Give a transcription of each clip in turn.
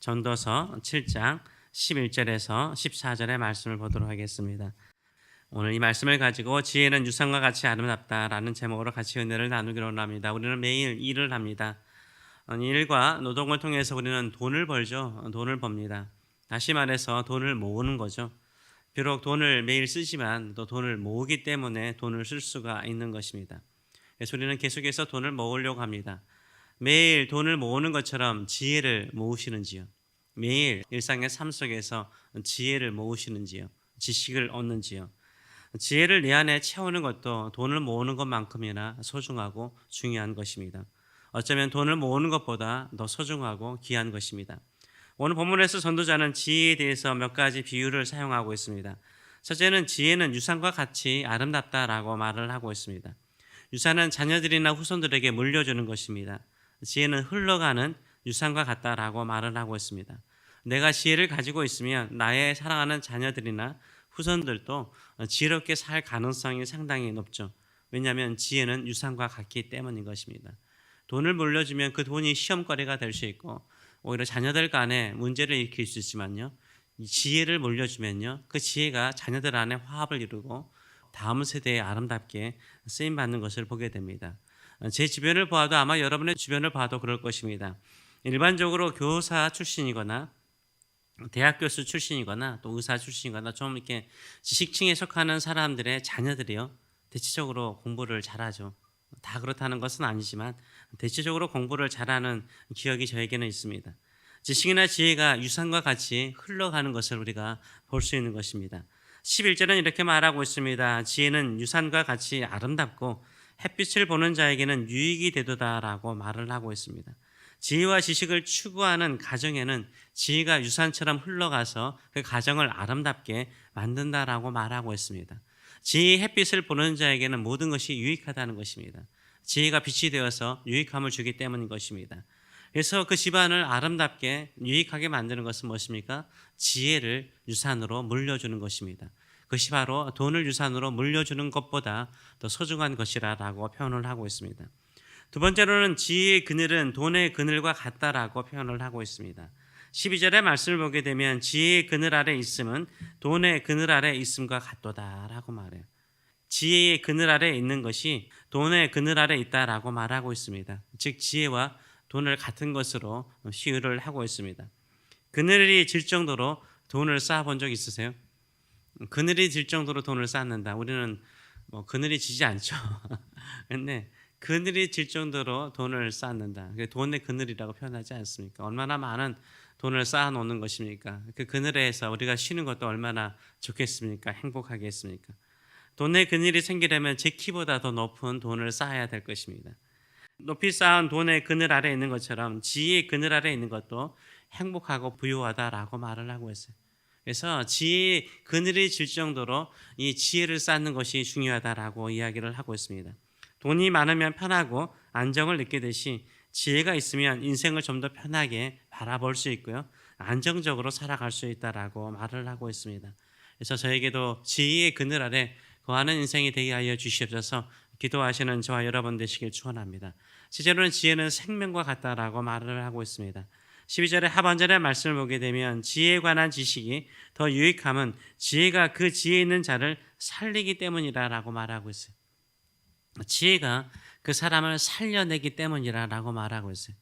전도서 7장 11절에서 14절의 말씀을 보도록 하겠습니다. 오늘 이 말씀을 가지고 지혜는 유산과 같이 아름답다라는 제목으로 같이 은혜를 나누기로 합니다. 우리는 매일 일을 합니다. 일과 노동을 통해서 우리는 돈을 벌죠. 돈을 법니다. 다시 말해서 돈을 모으는 거죠. 비록 돈을 매일 쓰지만 또 돈을 모으기 때문에 돈을 쓸 수가 있는 것입니다. 그래서 우리는 계속해서 돈을 모으려고 합니다. 매일 돈을 모으는 것처럼 지혜를 모으시는지요? 매일 일상의 삶 속에서 지혜를 모으시는지요? 지식을 얻는지요? 지혜를 내 안에 채우는 것도 돈을 모으는 것만큼이나 소중하고 중요한 것입니다. 어쩌면 돈을 모으는 것보다 더 소중하고 귀한 것입니다. 오늘 본문에서 전도자는 지혜에 대해서 몇 가지 비유를 사용하고 있습니다. 첫째는 지혜는 유산과 같이 아름답다라고 말을 하고 있습니다. 유산은 자녀들이나 후손들에게 물려주는 것입니다. 지혜는 흘러가는 유산과 같다라고 말을 하고 있습니다. 내가 지혜를 가지고 있으면 나의 사랑하는 자녀들이나 후손들도 지혜롭게 살 가능성이 상당히 높죠. 왜냐하면 지혜는 유산과 같기 때문인 것입니다. 돈을 물려주면 그 돈이 시험거리가 될 수 있고 오히려 자녀들 간에 문제를 일으킬 수 있지만요. 지혜를 물려주면요. 그 지혜가 자녀들 안에 화합을 이루고 다음 세대에 아름답게 쓰임받는 것을 보게 됩니다. 제 주변을 보아도 아마 여러분의 주변을 봐도 그럴 것입니다. 일반적으로 교사 출신이거나 대학 교수 출신이거나 또 의사 출신이거나 좀 이렇게 지식층에 속하는 사람들의 자녀들이요. 대체적으로 공부를 잘하죠. 다 그렇다는 것은 아니지만 대체적으로 공부를 잘하는 기억이 저에게는 있습니다. 지식이나 지혜가 유산과 같이 흘러가는 것을 우리가 볼 수 있는 것입니다. 11절은 이렇게 말하고 있습니다. 지혜는 유산과 같이 아름답고 햇빛을 보는 자에게는 유익이 되도다라고 말을 하고 있습니다. 지혜와 지식을 추구하는 가정에는 지혜가 유산처럼 흘러가서 그 가정을 아름답게 만든다라고 말하고 있습니다. 지혜의 햇빛을 보는 자에게는 모든 것이 유익하다는 것입니다. 지혜가 빛이 되어서 유익함을 주기 때문인 것입니다. 그래서 그 집안을 아름답게 유익하게 만드는 것은 무엇입니까? 지혜를 유산으로 물려주는 것입니다. 그것이 바로 돈을 유산으로 물려주는 것보다 더 소중한 것이라고 표현을 하고 있습니다. 두 번째로는 지혜의 그늘은 돈의 그늘과 같다라고 표현을 하고 있습니다. 12절의 말씀을 보게 되면 지혜의 그늘 아래 있음은 돈의 그늘 아래 있음과 같도다라고 말해요. 지혜의 그늘 아래 있는 것이 돈의 그늘 아래 있다라고 말하고 있습니다. 즉 지혜와 돈을 같은 것으로 시유를 하고 있습니다. 그늘이 질 정도로 돈을 쌓아본 적 있으세요? 그늘이 질 정도로 돈을 쌓는다. 우리는 그늘이 지지 않죠. 근데 그늘이 질 정도로 돈을 쌓는다. 돈의 그늘이라고 표현하지 않습니까? 얼마나 많은 돈을 쌓아 놓는 것입니까? 그 그늘에서 우리가 쉬는 것도 얼마나 좋겠습니까? 행복하겠습니까? 돈의 그늘이 생기려면 제 키보다 더 높은 돈을 쌓아야 될 것입니다. 높이 쌓은 돈의 그늘 아래 있는 것처럼 지혜의 그늘 아래 있는 것도 행복하고 부유하다라고 말을 하고 있어요. 그래서 지혜의 그늘이 질 정도로 이 지혜를 쌓는 것이 중요하다라고 이야기를 하고 있습니다. 돈이 많으면 편하고 안정을 느끼듯이 지혜가 있으면 인생을 좀 더 편하게 바라볼 수 있고요. 안정적으로 살아갈 수 있다라고 말을 하고 있습니다. 그래서 저에게도 지혜의 그늘 아래 거하는 인생이 되게 하여 주시옵소서. 기도하시는 저와 여러분 되시길 축원합니다. 실제로는 지혜는 생명과 같다라고 말을 하고 있습니다. 12절의 하반절의 말씀을 보게 되면 지혜에 관한 지식이 더 유익함은 지혜가 그 지혜 있는 자를 살리기 때문이라고 말하고 있어요. 지혜가 그 사람을 살려내기 때문이라고 말하고 있어요.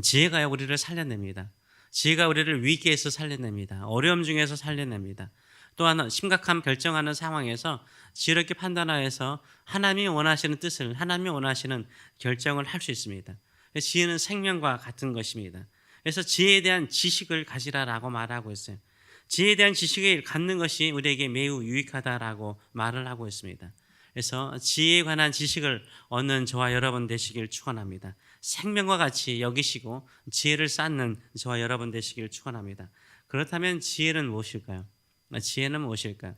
지혜가요 우리를 살려냅니다. 지혜가 우리를 위기에서 살려냅니다. 어려움 중에서 살려냅니다. 또한 심각한 결정하는 상황에서 지혜롭게 판단하여서 하나님이 원하시는 뜻을 하나님이 원하시는 결정을 할 수 있습니다. 지혜는 생명과 같은 것입니다. 그래서 지혜에 대한 지식을 가지라라고 말하고 있어요. 지혜에 대한 지식을 갖는 것이 우리에게 매우 유익하다라고 말을 하고 있습니다. 그래서 지혜에 관한 지식을 얻는 저와 여러분 되시길 축원합니다. 생명과 같이 여기시고 지혜를 쌓는 저와 여러분 되시길 축원합니다. 그렇다면 지혜는 무엇일까요? 지혜는 무엇일까요?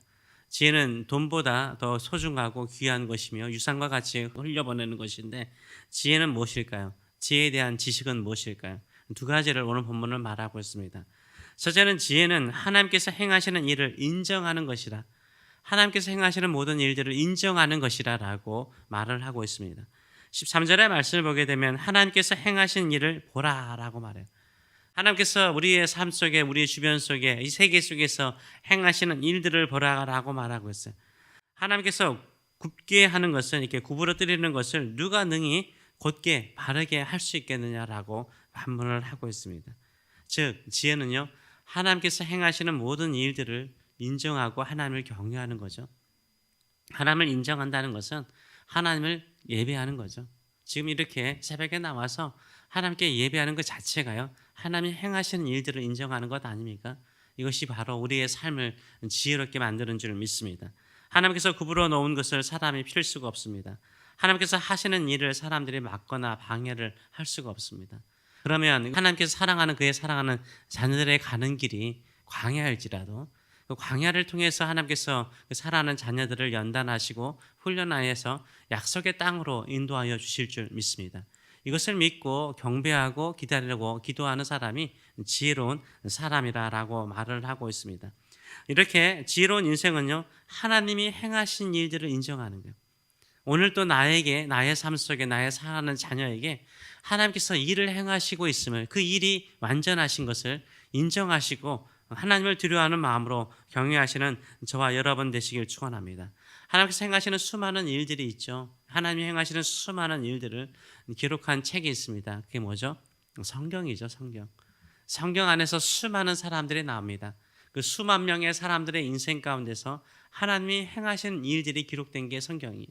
지혜는 돈보다 더 소중하고 귀한 것이며 유산과 같이 흘려보내는 것인데 지혜는 무엇일까요? 지혜에 대한 지식은 무엇일까요? 두 가지를 오늘 본문을 말하고 있습니다. 첫째는 지혜는 하나님께서 행하시는 일을 인정하는 것이라. 하나님께서 행하시는 모든 일들을 인정하는 것이라고 말을 하고 있습니다. 13절의 말씀을 보게 되면 하나님께서 행하신 일을 보라라고 말해요. 하나님께서 우리의 삶 속에, 우리의 주변 속에, 이 세계 속에서 행하시는 일들을 보라라고 말하고 있어요. 하나님께서 굽게 하는 것은, 이렇게 구부러뜨리는 것을 누가 능히 곧게 바르게 할 수 있겠느냐라고 반문을 하고 있습니다. 즉 지혜는요, 하나님께서 행하시는 모든 일들을 인정하고 하나님을 경외하는 거죠. 하나님을 인정한다는 것은 하나님을 예배하는 거죠. 지금 이렇게 새벽에 나와서 하나님께 예배하는 것 자체가요, 하나님이 행하시는 일들을 인정하는 것 아닙니까? 이것이 바로 우리의 삶을 지혜롭게 만드는 줄 믿습니다. 하나님께서 구부러 놓은 것을 사람이 필 수가 없습니다. 하나님께서 하시는 일을 사람들이 막거나 방해를 할 수가 없습니다. 그러면 하나님께서 사랑하는, 그의 사랑하는 자녀들의 가는 길이 광야일지라도 그 광야를 통해서 하나님께서 그 사랑하는 자녀들을 연단하시고 훈련하여서 약속의 땅으로 인도하여 주실 줄 믿습니다. 이것을 믿고 경배하고 기다리고 기도하는 사람이 지혜로운 사람이라고 말을 하고 있습니다. 이렇게 지혜로운 인생은요, 하나님이 행하신 일들을 인정하는 거예요. 오늘 또 나에게, 나의 삶 속에, 나의 사랑하는 자녀에게 하나님께서 일을 행하시고 있음을, 그 일이 완전하신 것을 인정하시고 하나님을 두려워하는 마음으로 경외하시는 저와 여러분 되시길 축원합니다. 하나님께서 행하시는 수많은 일들이 있죠. 하나님이 행하시는 수많은 일들을 기록한 책이 있습니다. 그게 뭐죠? 성경이죠. 성경 안에서 수많은 사람들이 나옵니다. 그 수만 명의 사람들의 인생 가운데서 하나님이 행하신 일들이 기록된 게 성경이에요.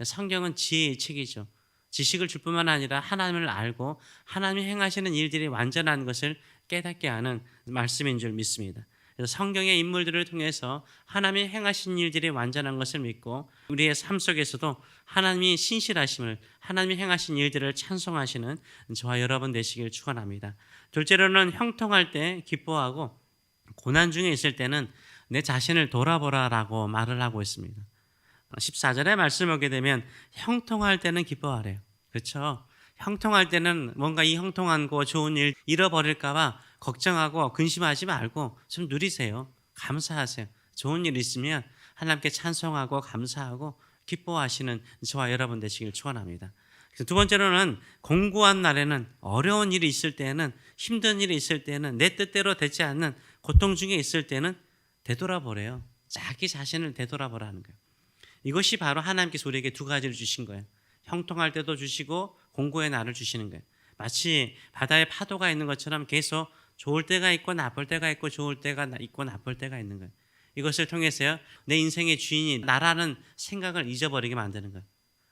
성경은 지혜의 책이죠. 지식을 줄 뿐만 아니라 하나님을 알고 하나님이 행하시는 일들이 완전한 것을 깨닫게 하는 말씀인 줄 믿습니다. 그래서 성경의 인물들을 통해서 하나님이 행하신 일들이 완전한 것을 믿고 우리의 삶 속에서도 하나님이 신실하심을, 하나님이 행하신 일들을 찬송하시는 저와 여러분 되시길 축원합니다. 둘째로는 형통할 때 기뻐하고 고난 중에 있을 때는 내 자신을 돌아보라라고 말을 하고 있습니다. 14절의 말씀을 보게 되면 형통할 때는 기뻐하래요. 그렇죠? 형통할 때는 뭔가 이 형통한 거 좋은 일 잃어버릴까 봐 걱정하고 근심하지 말고 좀 누리세요. 감사하세요. 좋은 일 있으면 하나님께 찬송하고 감사하고 기뻐하시는 저와 여러분 되시길 축원합니다. 두 번째로는 공고한 날에는, 어려운 일이 있을 때는, 힘든 일이 있을 때는, 내 뜻대로 되지 않는 고통 중에 있을 때는 되돌아보래요. 자기 자신을 되돌아보라는 거예요. 이것이 바로 하나님께서 우리에게 두 가지를 주신 거예요. 형통할 때도 주시고 공고의 날을 주시는 거예요. 마치 바다에 파도가 있는 것처럼 계속 좋을 때가 있고 나쁠 때가 있고, 좋을 때가 있고 나쁠 때가 있는 거예요. 이것을 통해서요, 내 인생의 주인이 나라는 생각을 잊어버리게 만드는 거예요.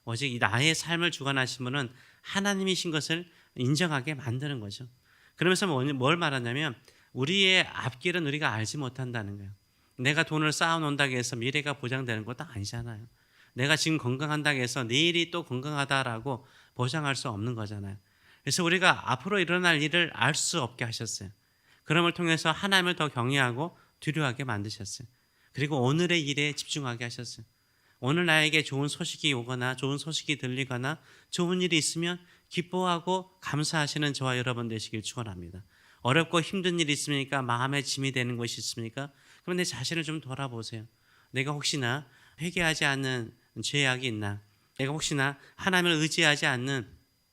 오직 이 나의 삶을 주관하신 분은 하나님이신 것을 인정하게 만드는 거죠. 그러면서 뭘 말하냐면 우리의 앞길은 우리가 알지 못한다는 거예요. 내가 돈을 쌓아놓는다고 해서 미래가 보장되는 것도 아니잖아요. 내가 지금 건강한다고 해서 내일이 또 건강하다라고 보장할 수 없는 거잖아요. 그래서 우리가 앞으로 일어날 일을 알 수 없게 하셨어요. 그럼을 통해서 하나님을 더 경외하고 두려워하게 만드셨어요. 그리고 오늘의 일에 집중하게 하셨어요. 오늘 나에게 좋은 소식이 오거나 좋은 소식이 들리거나 좋은 일이 있으면 기뻐하고 감사하시는 저와 여러분 되시길 축원합니다. 어렵고 힘든 일이 있습니까? 마음에 짐이 되는 것이 있습니까? 그럼 내 자신을 좀 돌아보세요. 내가 혹시나 회개하지 않는 죄악이 있나? 내가 혹시나 하나님을 의지하지 않는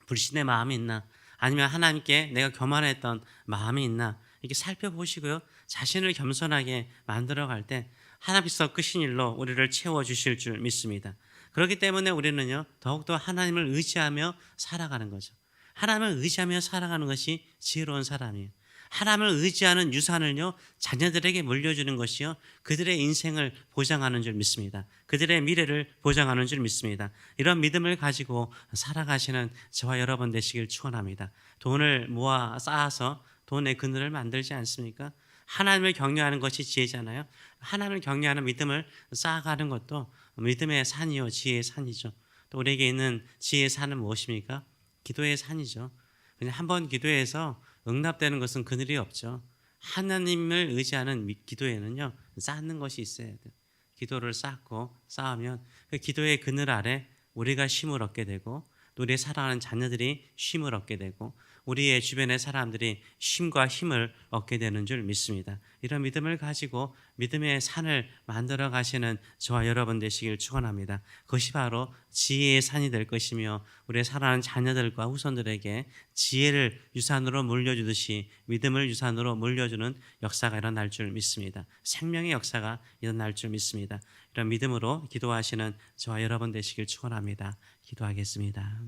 불신의 마음이 있나? 아니면 하나님께 내가 교만했던 마음이 있나? 이렇게 살펴보시고요, 자신을 겸손하게 만들어갈 때 하나님께서 크신 일로 우리를 채워주실 줄 믿습니다. 그렇기 때문에 우리는요, 더욱더 하나님을 의지하며 살아가는 거죠. 하나님을 의지하며 살아가는 것이 지혜로운 사람이에요. 하나님을 의지하는 유산을요, 자녀들에게 물려주는 것이요, 그들의 인생을 보장하는 줄 믿습니다. 그들의 미래를 보장하는 줄 믿습니다. 이런 믿음을 가지고 살아가시는 저와 여러분 되시길 축원합니다. 돈을 모아 쌓아서 돈의 그늘을 만들지 않습니까? 하나님을 경외하는 것이 지혜잖아요. 하나님을 경외하는 믿음을 쌓아가는 것도 믿음의 산이요, 지혜의 산이죠. 또 우리에게 있는 지혜의 산은 무엇입니까? 기도의 산이죠. 그냥 한번 기도해서 응답되는 것은 그늘이 없죠. 하나님을 의지하는 기도에는요, 쌓는 것이 있어야 돼요. 기도를 쌓고 쌓으면 그 기도의 그늘 아래 우리가 쉼을 얻게 되고, 우리의 사랑하는 자녀들이 쉼을 얻게 되고, 우리의 주변의 사람들이 쉼과 힘을 얻게 되는 줄 믿습니다. 이런 믿음을 가지고 믿음의 산을 만들어 가시는 저와 여러분 되시길 축원합니다. 그것이 바로 지혜의 산이 될 것이며 우리의 사랑하는 자녀들과 후손들에게 지혜를 유산으로 물려주듯이 믿음을 유산으로 물려주는 역사가 일어날 줄 믿습니다. 생명의 역사가 일어날 줄 믿습니다. 이런 믿음으로 기도하시는 저와 여러분 되시길 축원합니다. 기도하겠습니다.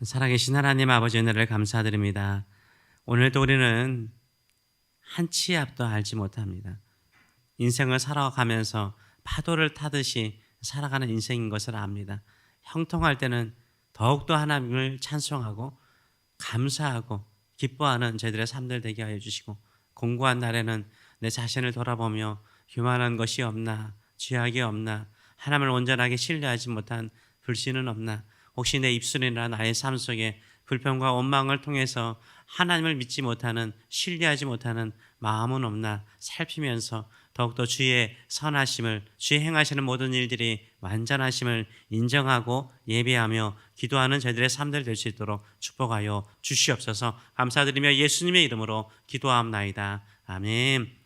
살아계신 하나님 아버지 은혜를 감사드립니다. 오늘도 우리는 한 치 앞도 알지 못합니다. 인생을 살아가면서 파도를 타듯이 살아가는 인생인 것을 압니다. 형통할 때는 더욱더 하나님을 찬송하고 감사하고 기뻐하는 저희들의 삶들 되게 하여 주시고, 공고한 날에는 내 자신을 돌아보며 교만한 것이 없나, 죄악이 없나, 하나님을 온전하게 신뢰하지 못한 불신은 없나, 혹시 내 입술이나 나의 삶 속에 불평과 원망을 통해서 하나님을 믿지 못하는, 신뢰하지 못하는 마음은 없나 살피면서 더욱더 주의 선하심을, 주의 행하시는 모든 일들이 완전하심을 인정하고 예배하며 기도하는 저희들의 삶들 될 수 있도록 축복하여 주시옵소서. 감사드리며 예수님의 이름으로 기도하옵나이다. 아멘.